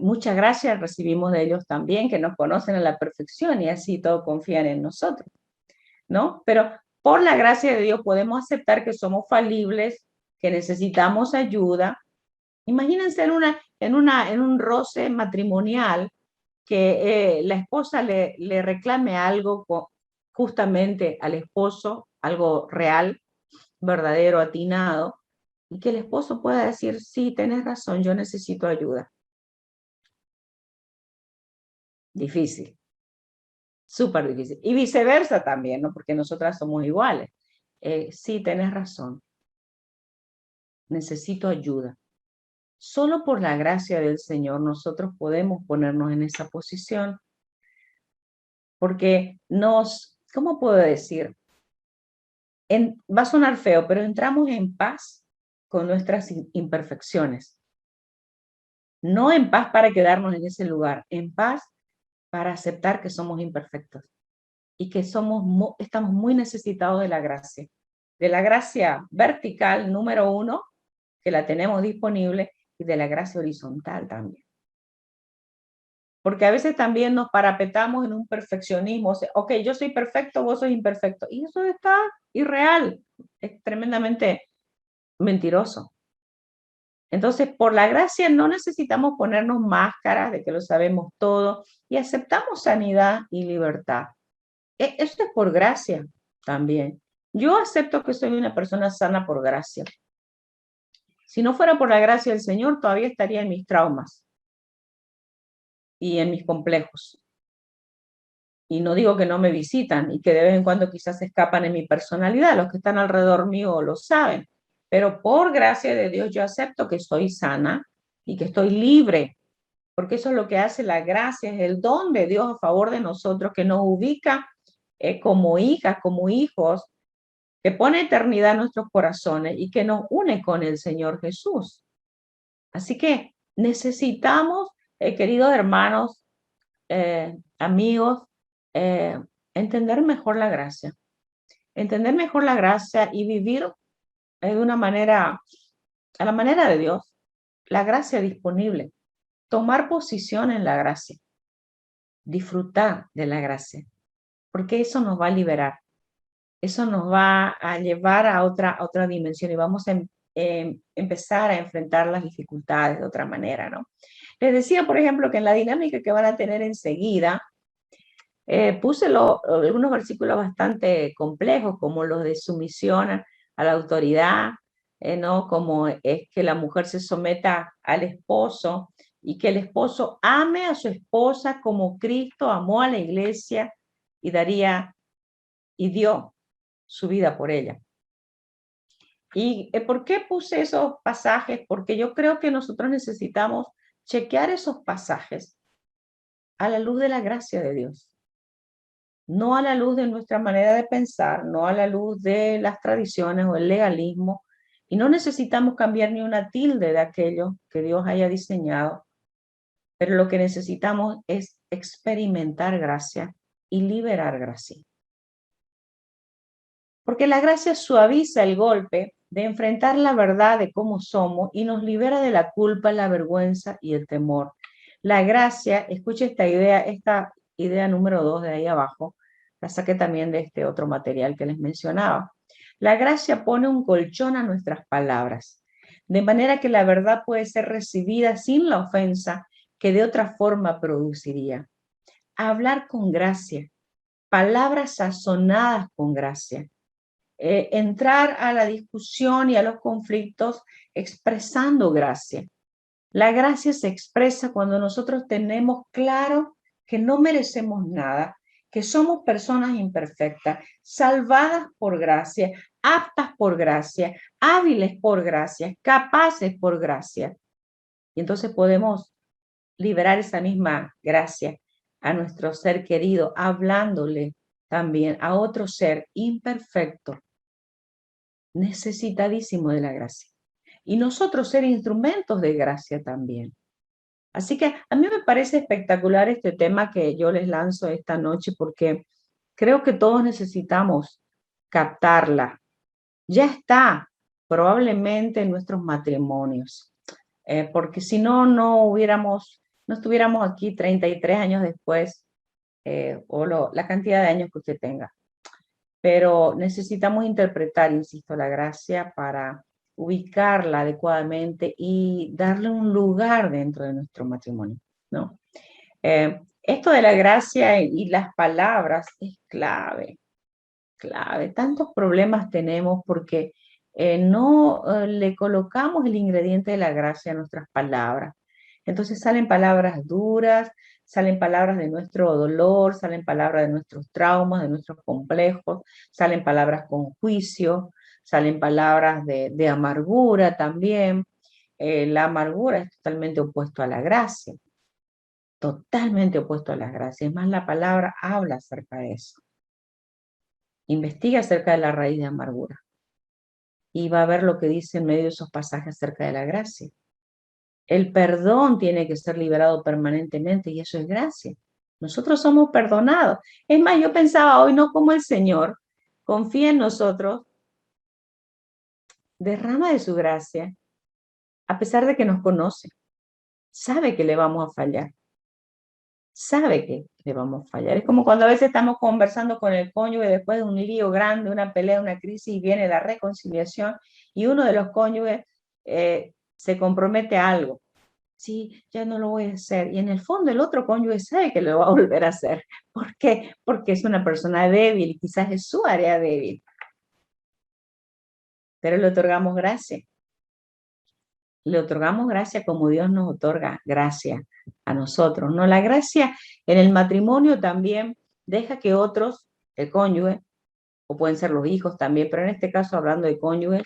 muchas gracias recibimos de ellos también, que nos conocen a la perfección y así todos confían en nosotros, ¿no? Pero por la gracia de Dios podemos aceptar que somos falibles, que necesitamos ayuda. Imagínense en un roce matrimonial que la esposa le reclame algo justamente al esposo, algo real, verdadero, atinado, y que el esposo pueda decir, sí, tenés razón, yo necesito ayuda. Difícil, súper difícil. Y viceversa también, ¿no? Porque nosotras somos iguales. Sí, tenés razón, necesito ayuda. Solo por la gracia del Señor nosotros podemos ponernos en esa posición, porque ¿cómo puedo decir? Va a sonar feo, pero entramos en paz con nuestras imperfecciones. No en paz para quedarnos en ese lugar, en paz para aceptar que somos imperfectos y que estamos muy necesitados de la gracia vertical número 1, que la tenemos disponible, y de la gracia horizontal también. Porque a veces también nos parapetamos en un perfeccionismo, ok, yo soy perfecto, vos sos imperfecto, y eso está irreal, es tremendamente mentiroso. Entonces, por la gracia no necesitamos ponernos máscaras de que lo sabemos todo y aceptamos sanidad y libertad. Eso es por gracia también. Yo acepto que soy una persona sana por gracia. Si no fuera por la gracia del Señor, todavía estaría en mis traumas y en mis complejos. Y no digo que no me visitan y que de vez en cuando quizás escapan en mi personalidad. Los que están alrededor mío lo saben. Pero por gracia de Dios yo acepto que soy sana y que estoy libre, porque eso es lo que hace la gracia, es el don de Dios a favor de nosotros, que nos ubica como hijas, como hijos, que pone eternidad en nuestros corazones y que nos une con el Señor Jesús. Así que necesitamos, queridos hermanos, amigos, entender mejor la gracia. Entender mejor la gracia y vivir de una manera, a la manera de Dios, la gracia disponible. Tomar posición en la gracia. Disfrutar de la gracia. Porque eso nos va a liberar. Eso nos va a llevar a otra dimensión y vamos a empezar a enfrentar las dificultades de otra manera, ¿no? Les decía, por ejemplo, que en la dinámica que van a tener enseguida, puse algunos versículos bastante complejos, como los de sumisión a la autoridad, ¿no? Como es que la mujer se someta al esposo y que el esposo ame a su esposa como Cristo amó a la iglesia y dio su vida por ella. ¿Y por qué puse esos pasajes? Porque yo creo que nosotros necesitamos chequear esos pasajes a la luz de la gracia de Dios. No a la luz de nuestra manera de pensar, no a la luz de las tradiciones o el legalismo. Y no necesitamos cambiar ni una tilde de aquello que Dios haya diseñado, pero lo que necesitamos es experimentar gracia y liberar gracia. Porque la gracia suaviza el golpe de enfrentar la verdad de cómo somos y nos libera de la culpa, la vergüenza y el temor. La gracia, escuche esta idea número 2 de ahí abajo, la saqué también de este otro material que les mencionaba. La gracia pone un colchón a nuestras palabras, de manera que la verdad puede ser recibida sin la ofensa que de otra forma produciría. Hablar con gracia, palabras sazonadas con gracia. Entrar a la discusión y a los conflictos expresando gracia. La gracia se expresa cuando nosotros tenemos claro que no merecemos nada, que somos personas imperfectas, salvadas por gracia, aptas por gracia, hábiles por gracia, capaces por gracia. Y entonces podemos liberar esa misma gracia a nuestro ser querido, hablándole también a otro ser imperfecto, necesitadísimo de la gracia. Y nosotros ser instrumentos de gracia también. Así que a mí me parece espectacular este tema que yo les lanzo esta noche porque creo que todos necesitamos captarla. Ya está probablemente en nuestros matrimonios, porque si no, no estuviéramos aquí 33 años después, la cantidad de años que usted tenga. Pero necesitamos interpretar, insisto, la gracia para ubicarla adecuadamente y darle un lugar dentro de nuestro matrimonio, ¿no? Esto de la gracia y las palabras es clave, clave. Tantos problemas tenemos porque no le colocamos el ingrediente de la gracia a nuestras palabras. Entonces salen palabras duras, salen palabras de nuestro dolor, salen palabras de nuestros traumas, de nuestros complejos, salen palabras con juicio, salen palabras de amargura también. La amargura es totalmente opuesto a la gracia, totalmente opuesto a la gracia. Es más, la palabra habla acerca de eso. Investiga acerca de la raíz de amargura y va a ver lo que dice en medio de esos pasajes acerca de la gracia. El perdón tiene que ser liberado permanentemente y eso es gracia. Nosotros somos perdonados. Es más, yo pensaba hoy, no como el Señor confía en nosotros, derrama de su gracia, a pesar de que nos conoce. Sabe que le vamos a fallar. Sabe que le vamos a fallar. Es como cuando a veces estamos conversando con el cónyuge después de un lío grande, una pelea, una crisis, y viene la reconciliación y uno de los cónyuges se compromete a algo. Sí, ya no lo voy a hacer. Y en el fondo el otro cónyuge sabe que lo va a volver a hacer. ¿Por qué? Porque es una persona débil y quizás es su área débil. Pero le otorgamos gracia. Le otorgamos gracia como Dios nos otorga gracia a nosotros, ¿no? La gracia en el matrimonio también deja que otros, el cónyuge, o pueden ser los hijos también, pero en este caso hablando de cónyuge,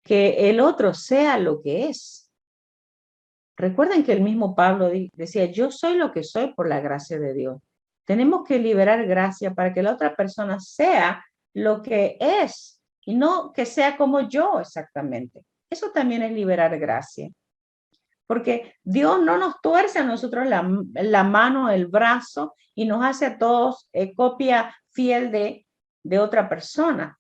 que el otro sea lo que es. Recuerden que el mismo Pablo decía, yo soy lo que soy por la gracia de Dios. Tenemos que liberar gracia para que la otra persona sea lo que es y no que sea como yo exactamente. Eso también es liberar gracia. Porque Dios no nos tuerce a nosotros la mano, el brazo y nos hace a todos copia fiel de otra persona,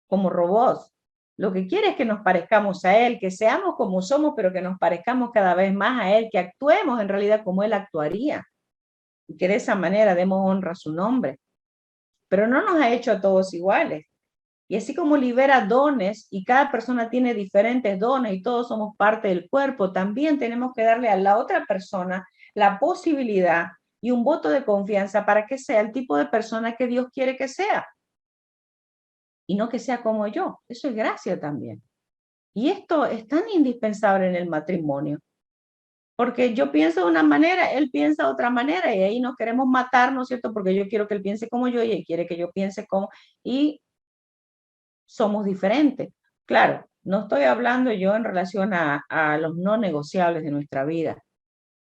como robots. Lo que quiere es que nos parezcamos a Él, que seamos como somos, pero que nos parezcamos cada vez más a Él, que actuemos en realidad como Él actuaría. Y que de esa manera demos honra a su nombre. Pero no nos ha hecho a todos iguales. Y así como libera dones y cada persona tiene diferentes dones y todos somos parte del cuerpo, también tenemos que darle a la otra persona la posibilidad y un voto de confianza para que sea el tipo de persona que Dios quiere que sea. Y no que sea como yo. Eso es gracia también. Y esto es tan indispensable en el matrimonio. Porque yo pienso de una manera, él piensa de otra manera y ahí nos queremos matar, ¿no es cierto? Porque yo quiero que él piense como yo y él quiere que yo piense como... Y somos diferentes. Claro, no estoy hablando yo en relación a los no negociables de nuestra vida,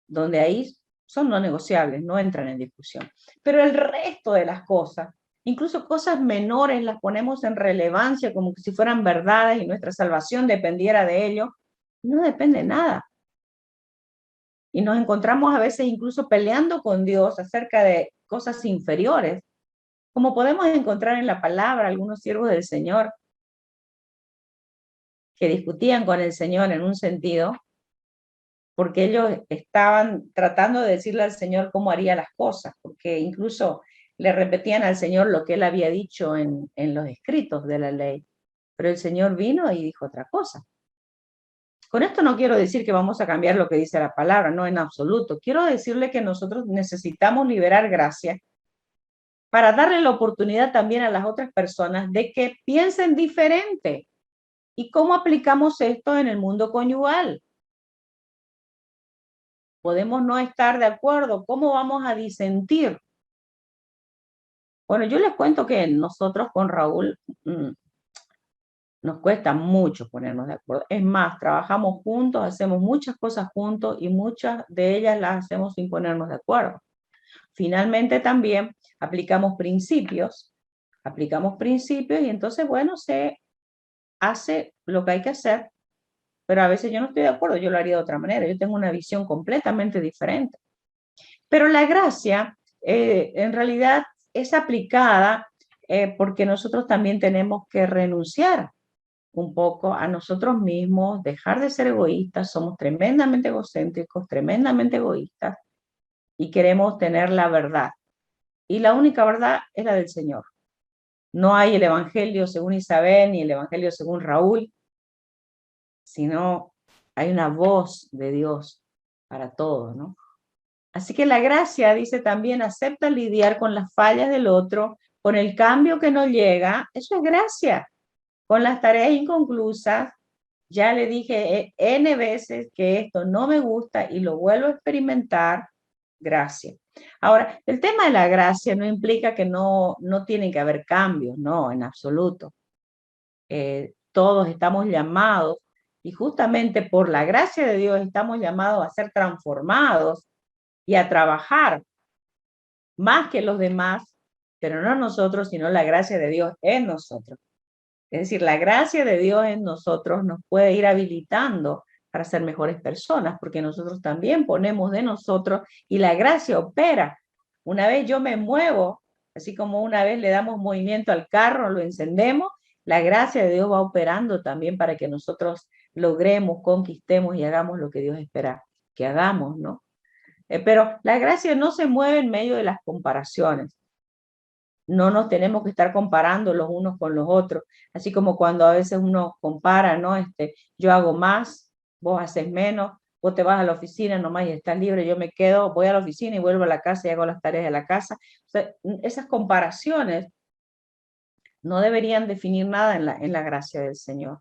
donde ahí son no negociables, no entran en discusión. Pero el resto de las cosas, incluso cosas menores, las ponemos en relevancia como que si fueran verdades y nuestra salvación dependiera de ello. No depende nada. Y nos encontramos a veces incluso peleando con Dios acerca de cosas inferiores, como podemos encontrar en la palabra algunos siervos del Señor que discutían con el Señor en un sentido, porque ellos estaban tratando de decirle al Señor cómo haría las cosas, porque incluso le repetían al Señor lo que él había dicho en los escritos de la ley, pero el Señor vino y dijo otra cosa. Con esto no quiero decir que vamos a cambiar lo que dice la palabra, no en absoluto. Quiero decirle que nosotros necesitamos liberar gracia para darle la oportunidad también a las otras personas de que piensen diferente. ¿Y cómo aplicamos esto en el mundo conyugal? Podemos no estar de acuerdo. ¿Cómo vamos a disentir? Bueno, yo les cuento que nosotros con Raúl nos cuesta mucho ponernos de acuerdo. Es más, trabajamos juntos, hacemos muchas cosas juntos y muchas de ellas las hacemos sin ponernos de acuerdo. finalmente también aplicamos principios y entonces, bueno, se hace lo que hay que hacer, pero a veces yo no estoy de acuerdo, yo lo haría de otra manera, yo tengo una visión completamente diferente. Pero la gracia en realidad es aplicada porque nosotros también tenemos que renunciar un poco a nosotros mismos, dejar de ser egoístas, somos tremendamente egocéntricos, tremendamente egoístas y queremos tener la verdad. Y la única verdad es la del Señor. No hay el Evangelio según Isabel ni el Evangelio según Raúl, sino hay una voz de Dios para todos, ¿no? Así que la gracia, dice también, acepta lidiar con las fallas del otro, con el cambio que no llega, eso es gracia. Con las tareas inconclusas, ya le dije N veces que esto no me gusta y lo vuelvo a experimentar, gracia. Ahora, el tema de la gracia no implica que no tienen que haber cambios, no, en absoluto. Todos estamos llamados y justamente por la gracia de Dios estamos llamados a ser transformados y a trabajar más que los demás, pero no nosotros, sino la gracia de Dios en nosotros. Es decir, la gracia de Dios en nosotros nos puede ir habilitando para ser mejores personas, porque nosotros también ponemos de nosotros y la gracia opera. Una vez yo me muevo, así como una vez le damos movimiento al carro, lo encendemos, la gracia de Dios va operando también para que nosotros logremos, conquistemos y hagamos lo que Dios espera que hagamos, ¿no? Pero la gracia no se mueve en medio de las comparaciones. No nos tenemos que estar comparando los unos con los otros, así como cuando a veces uno compara, ¿no? Yo hago más, vos haces menos, vos te vas a la oficina nomás y estás libre, yo me quedo, voy a la oficina y vuelvo a la casa y hago las tareas de la casa. O sea, esas comparaciones no deberían definir nada en la gracia del Señor.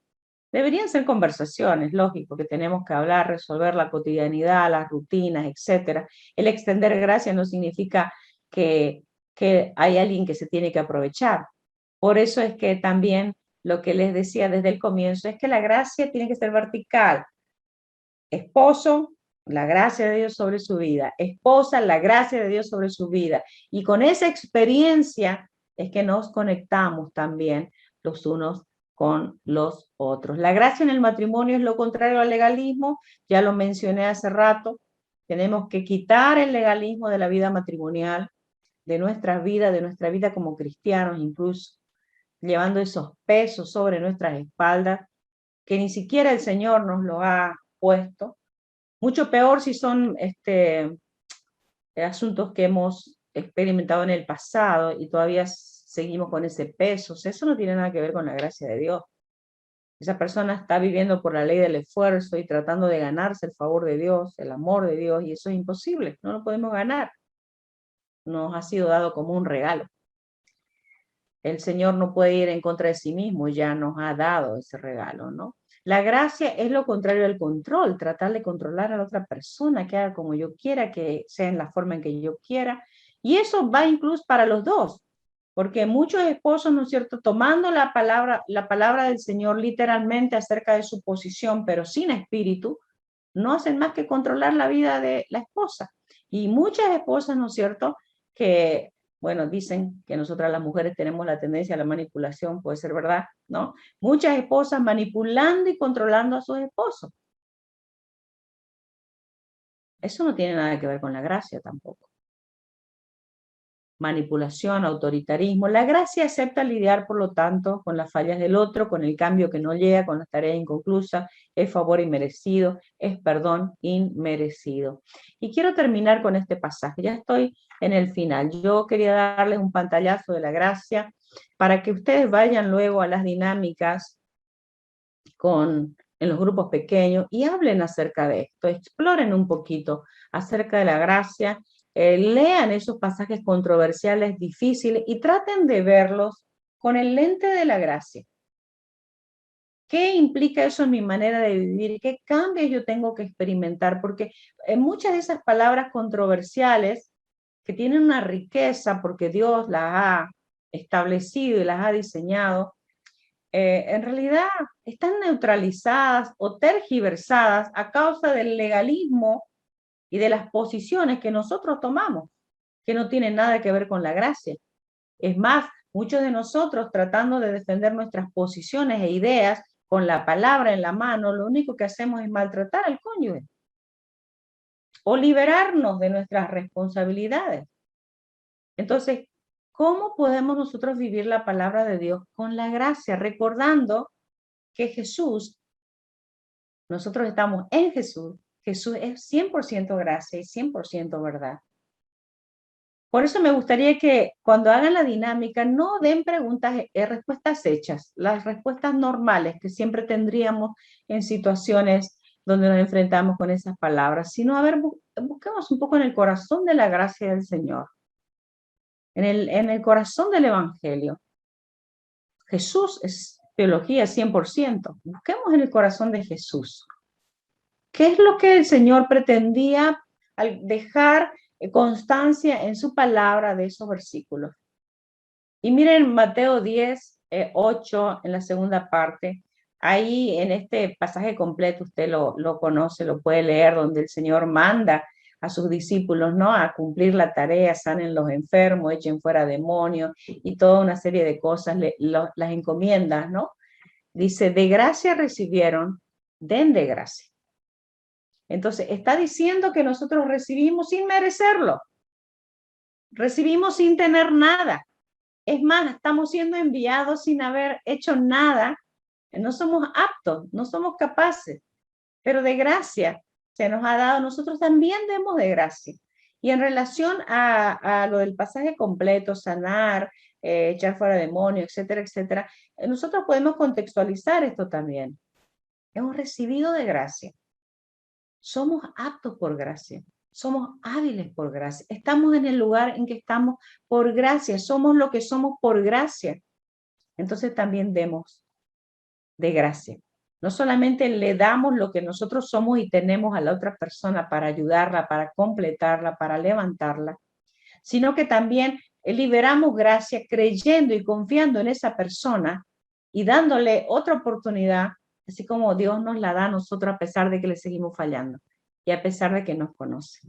Deberían ser conversaciones, lógico, que tenemos que hablar, resolver la cotidianidad, las rutinas, etcétera. El extender gracia no significa que hay alguien que se tiene que aprovechar. Por eso es que también lo que les decía desde el comienzo es que la gracia tiene que ser vertical. Esposo, la gracia de Dios sobre su vida. Esposa, la gracia de Dios sobre su vida. Y con esa experiencia es que nos conectamos también los unos con los otros. La gracia en el matrimonio es lo contrario al legalismo, ya lo mencioné hace rato. Tenemos que quitar el legalismo de la vida matrimonial, de nuestra vida como cristianos incluso, llevando esos pesos sobre nuestras espaldas que ni siquiera el Señor nos lo ha puesto. Mucho peor si son asuntos que hemos experimentado en el pasado y todavía seguimos con ese peso. O sea, eso no tiene nada que ver con la gracia de Dios. Esa persona está viviendo por la ley del esfuerzo y tratando de ganarse el favor de Dios, el amor de Dios, y eso es imposible, no lo podemos ganar. Nos ha sido dado como un regalo. El Señor no puede ir en contra de sí mismo, ya nos ha dado ese regalo, ¿no? La gracia es lo contrario al control, tratar de controlar a la otra persona, que haga como yo quiera, que sea en la forma en que yo quiera. Y eso va incluso para los dos, porque muchos esposos, ¿no es cierto?, tomando la palabra del Señor literalmente acerca de su posición, pero sin espíritu, no hacen más que controlar la vida de la esposa. Y muchas esposas, ¿no es cierto?, que, bueno, dicen que nosotras las mujeres tenemos la tendencia a la manipulación, puede ser verdad, ¿no? Muchas esposas manipulando y controlando a sus esposos. Eso no tiene nada que ver con la gracia tampoco. Manipulación, autoritarismo. La gracia acepta lidiar, por lo tanto, con las fallas del otro, con el cambio que no llega, con las tareas inconclusas, es favor inmerecido, es perdón inmerecido. Y quiero terminar con este pasaje, ya estoy en el final. Yo quería darles un pantallazo de la gracia para que ustedes vayan luego a las dinámicas en los grupos pequeños y hablen acerca de esto, exploren un poquito acerca de la gracia, lean esos pasajes controversiales, difíciles y traten de verlos con el lente de la gracia. ¿Qué implica eso en mi manera de vivir? ¿Qué cambios yo tengo que experimentar? Porque muchas de esas palabras controversiales que tienen una riqueza porque Dios las ha establecido y las ha diseñado, en realidad están neutralizadas o tergiversadas a causa del legalismo y de las posiciones que nosotros tomamos, que no tiene nada que ver con la gracia. Es más, muchos de nosotros tratando de defender nuestras posiciones e ideas con la palabra en la mano, lo único que hacemos es maltratar al cónyuge o liberarnos de nuestras responsabilidades. Entonces, ¿cómo podemos nosotros vivir la palabra de Dios con la gracia? Recordando que Jesús, nosotros estamos en Jesús, Jesús es 100% gracia y 100% verdad. Por eso me gustaría que cuando hagan la dinámica no den preguntas, respuestas hechas, las respuestas normales que siempre tendríamos en situaciones donde nos enfrentamos con esas palabras, sino a ver, busquemos un poco en el corazón de la gracia del Señor, en el corazón del Evangelio. Jesús es teología 100%. Busquemos en el corazón de Jesús. ¿Qué es lo que el Señor pretendía al dejar constancia en su palabra de esos versículos? Y miren Mateo 10, 8, en la segunda parte. Ahí en este pasaje completo usted lo conoce, lo puede leer, donde el Señor manda a sus discípulos, ¿no?, a cumplir la tarea, sanen los enfermos, echen fuera demonios y toda una serie de cosas, las encomiendas, ¿no? Dice, de gracia recibieron, den de gracia. Entonces, está diciendo que nosotros recibimos sin merecerlo. Recibimos sin tener nada. Es más, estamos siendo enviados sin haber hecho nada. No somos aptos, no somos capaces. Pero de gracia se nos ha dado, nosotros también demos de gracia. Y en relación a lo del pasaje completo, sanar, echar fuera demonios, etcétera, etcétera, nosotros podemos contextualizar esto también. Hemos recibido de gracia. Somos aptos por gracia. Somos hábiles por gracia. Estamos en el lugar en que estamos por gracia. Somos lo que somos por gracia. Entonces también demos de gracia. No solamente le damos lo que nosotros somos y tenemos a la otra persona para ayudarla, para completarla, para levantarla, sino que también liberamos gracia creyendo y confiando en esa persona y dándole otra oportunidad, así como Dios nos la da a nosotros a pesar de que le seguimos fallando y a pesar de que nos conoce.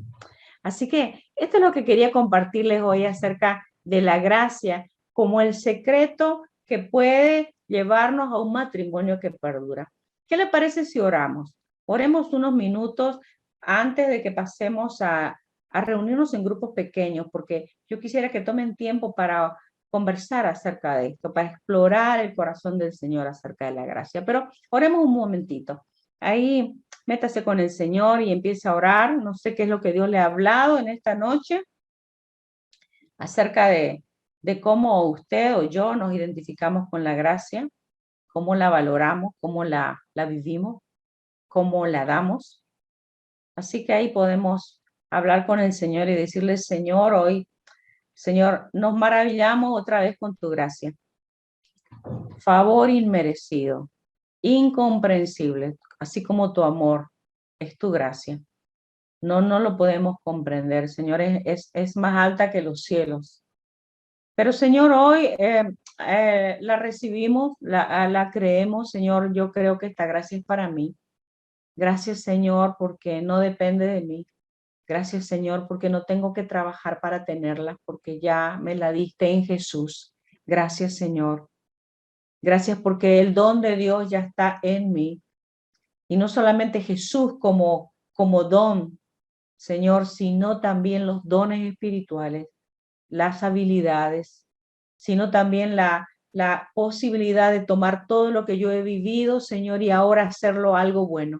Así que esto es lo que quería compartirles hoy acerca de la gracia como el secreto que puede llevarnos a un matrimonio que perdura. ¿Qué le parece si oramos? Oremos unos minutos antes de que pasemos a reunirnos en grupos pequeños, porque yo quisiera que tomen tiempo para conversar acerca de esto, para explorar el corazón del Señor acerca de la gracia. Pero oremos un momentito. Ahí métase con el Señor y empiece a orar. No sé qué es lo que Dios le ha hablado en esta noche acerca de cómo usted o yo nos identificamos con la gracia, cómo la valoramos, cómo la vivimos, cómo la damos. Así que ahí podemos hablar con el Señor y decirle, Señor, hoy, Señor, nos maravillamos otra vez con tu gracia. Favor inmerecido, incomprensible, así como tu amor es tu gracia. No lo podemos comprender, Señor, es más alta que los cielos. Pero, Señor, hoy la recibimos, la creemos, Señor, yo creo que esta gracia es para mí. Gracias, Señor, porque no depende de mí. Gracias, Señor, porque no tengo que trabajar para tenerla, porque ya me la diste en Jesús. Gracias, Señor. Gracias porque el don de Dios ya está en mí. Y no solamente Jesús como don, Señor, sino también los dones espirituales, las habilidades, sino también la posibilidad de tomar todo lo que yo he vivido, Señor, y ahora hacerlo algo bueno.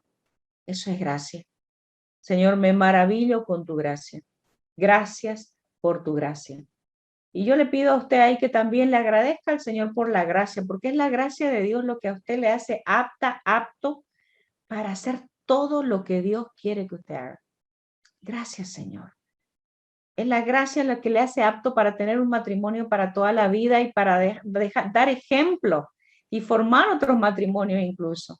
Eso es gracia. Señor, me maravillo con tu gracia. Gracias por tu gracia. Y yo le pido a usted ahí que también le agradezca al Señor por la gracia, porque es la gracia de Dios lo que a usted le hace apto para hacer todo lo que Dios quiere que usted haga. Gracias, Señor. Es la gracia la que le hace apto para tener un matrimonio para toda la vida y para dar ejemplo y formar otros matrimonios incluso.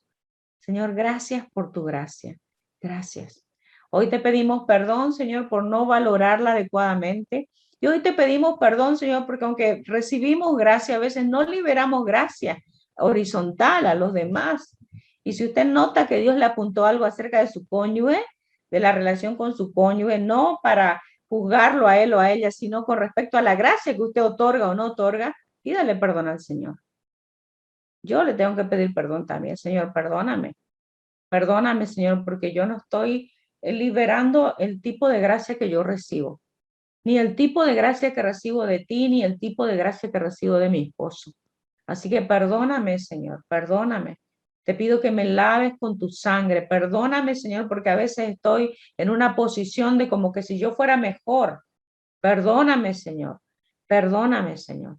Señor, gracias por tu gracia. Gracias. Hoy te pedimos perdón, Señor, por no valorarla adecuadamente. Y hoy te pedimos perdón, Señor, porque aunque recibimos gracia, a veces no liberamos gracia horizontal a los demás. Y si usted nota que Dios le apuntó algo acerca de su cónyuge, de la relación con su cónyuge, no para juzgarlo a él o a ella, sino con respecto a la gracia que usted otorga o no otorga, pídale perdón al Señor. Yo le tengo que pedir perdón también, Señor, perdóname. Perdóname, Señor, porque yo no estoy liberando el tipo de gracia que yo recibo, ni el tipo de gracia que recibo de ti, ni el tipo de gracia que recibo de mi esposo. Así que perdóname, Señor, perdóname. Te pido que me laves con tu sangre. Perdóname, Señor, porque a veces estoy en una posición de como que si yo fuera mejor. Perdóname, Señor. Perdóname, Señor.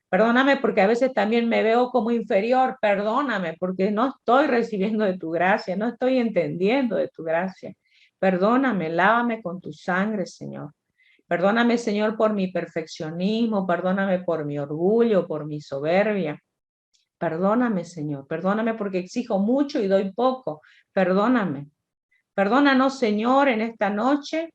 Perdóname porque a veces también me veo como inferior. Perdóname porque no estoy recibiendo de tu gracia, no estoy entendiendo de tu gracia. Perdóname, lávame con tu sangre, Señor. Perdóname, Señor, por mi perfeccionismo, perdóname por mi orgullo, por mi soberbia. Perdóname, Señor, perdóname porque exijo mucho y doy poco. Perdóname. Perdónanos, Señor, en esta noche.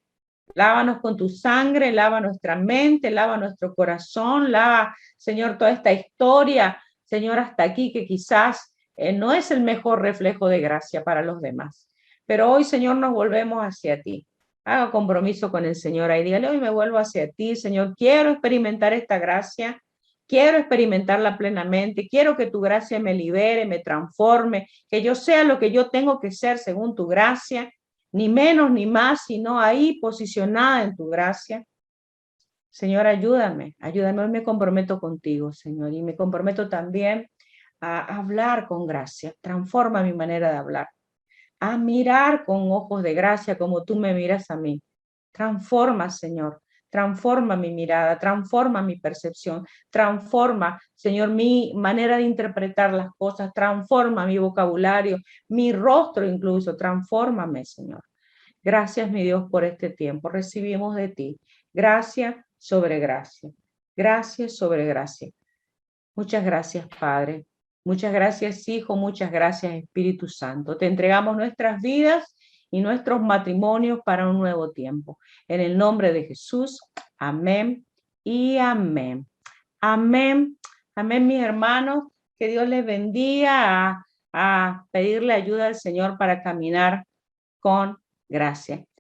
Lávanos con tu sangre, lava nuestra mente, lava nuestro corazón, lava, Señor, toda esta historia, Señor, hasta aquí que quizás no es el mejor reflejo de gracia para los demás. Pero hoy, Señor, nos volvemos hacia ti. Haga compromiso con el Señor ahí. Dígale, hoy me vuelvo hacia ti, Señor. Quiero experimentar esta gracia. Quiero experimentarla plenamente. Quiero que tu gracia me libere, me transforme, que yo sea lo que yo tengo que ser según tu gracia, ni menos ni más, sino ahí posicionada en tu gracia. Señor, ayúdame, ayúdame, hoy me comprometo contigo, Señor, y me comprometo también a hablar con gracia. Transforma mi manera de hablar, a mirar con ojos de gracia como tú me miras a mí. Transforma, Señor, transforma mi mirada, transforma mi percepción, transforma, Señor, mi manera de interpretar las cosas, transforma mi vocabulario, mi rostro incluso, transfórmame, Señor. Gracias, mi Dios, por este tiempo. Recibimos de ti gracia sobre gracia, gracia sobre gracia. Muchas gracias, Padre. Muchas gracias, Hijo. Muchas gracias, Espíritu Santo. Te entregamos nuestras vidas y nuestros matrimonios para un nuevo tiempo. En el nombre de Jesús, amén y amén. Amén. Amén, mis hermanos. Que Dios les bendiga a pedirle ayuda al Señor para caminar con gracia.